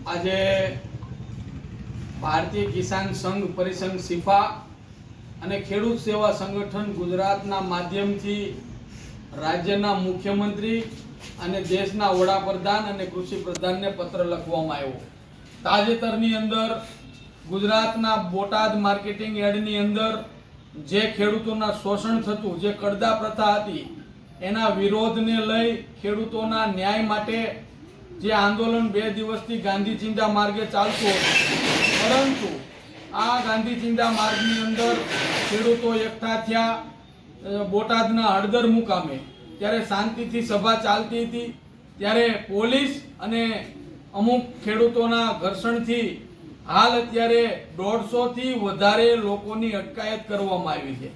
આજે ભારતીય કિસાન સંઘ પરિસંઘ સિફા અને ખેડૂત સેવા સંગઠન ગુજરાતના માધ્યમથી રાજ્યના મુખ્યમંત્રી અને દેશના વડાપ્રધાન અને કૃષિ પ્રધાનને પત્ર લખવામાં આવ્યો. તાજેતરની અંદર ગુજરાતના બોટાદ માર્કેટિંગ યાર્ડની અંદર જે ખેડૂતોના શોષણ થતું, જે કડદા પ્રથા હતી, એના વિરોધને લઈ ખેડૂતોના ન્યાય માટે જે આંદોલન 2 દિવસથી ગાંધી ચિંતા માર્ગે ચાલતું હતું, પરંતુ આ ગાંધી ચિંતા માર્ગની અંદર ખેડૂતો એકઠા થયા બોટાદના હળદર મુકામે. ત્યારે શાંતિથી સભા ચાલતી હતી, ત્યારે પોલીસ અને અમુક ખેડૂતોના ઘર્ષણથી હાલ અત્યારે 150 થી વધારે લોકોની અટકાયત કરવામાં આવી છે,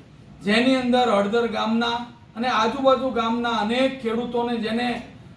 જેની અંદર હળદર ગામના અને આજુબાજુ ગામના અનેક ખેડૂતોને જેને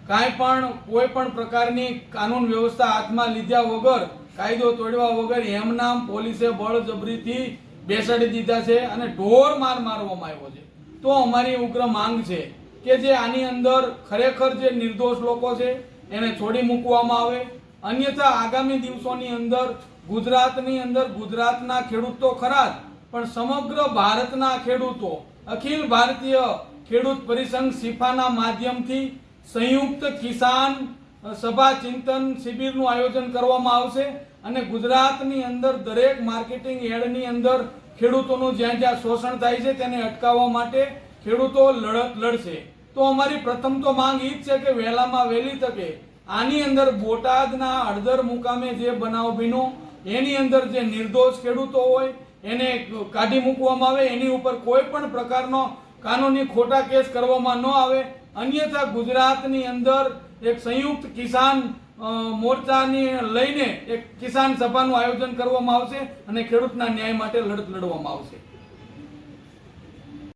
કાંઈ પણ કોઈ પણ પ્રકારની કાનૂન વ્યવસ્થા હાથમાં લીધા વગર, કાયદો તોડવા વગર એમનામ પોલીસે બળજબરીથી બેસાડી દીધા છે અને ઢોર માર મારવામાં આવ્યો છે. તો અમારી ઉગ્ર માંગ છે કે જે આની અંદર ખરેખર જે નિર્દોષ લોકો છે એને છોડી મૂકવામાં આવે, અન્યથા આગામી દિવસોની અંદર ગુજરાતની અંદર ગુજરાતના ખેડૂત તો ખરા જ, પણ સમગ્ર ભારતના ખેડૂતો અખિલ ભારતીય ખેડૂત પરિસંઘ સિફાના માધ્યમથી સંયુક્ત કિસાન સભા ચિંતન શિબિરનું આયોજન કરવામાં આવશે અને ગુજરાતની અંદર દરેક માર્કેટિંગ યાર્ડની અંદર ખેડૂતોનું જ્યાં જ્યાં શોષણ થાય છે તેને અટકાવવા માટે ખેડૂતો લડત લડશે. તો અમારી પ્રથમ તો માંગ એ જ છે કે વહેલામાં વહેલી તકે આની અંદર બોટાદના હળદર મુકામે જે બનાવ બન્યો એની અંદર જે નિર્દોષ ખેડૂતો હોય એને કાઢી મૂકવામાં આવે, એની ઉપર કોઈ પણ પ્રકારનો કાનૂની ખોટા કેસ કરવામાં ન આવે, અન્યથા ગુજરાતની અંદર એક સંયુક્ત કિસાન મોરચાની લઈને એક કિસાન સભાનું આયોજન કરવામાં આવશે અને ખેડૂતના ન્યાય માટે લડત લડવામાં આવશે.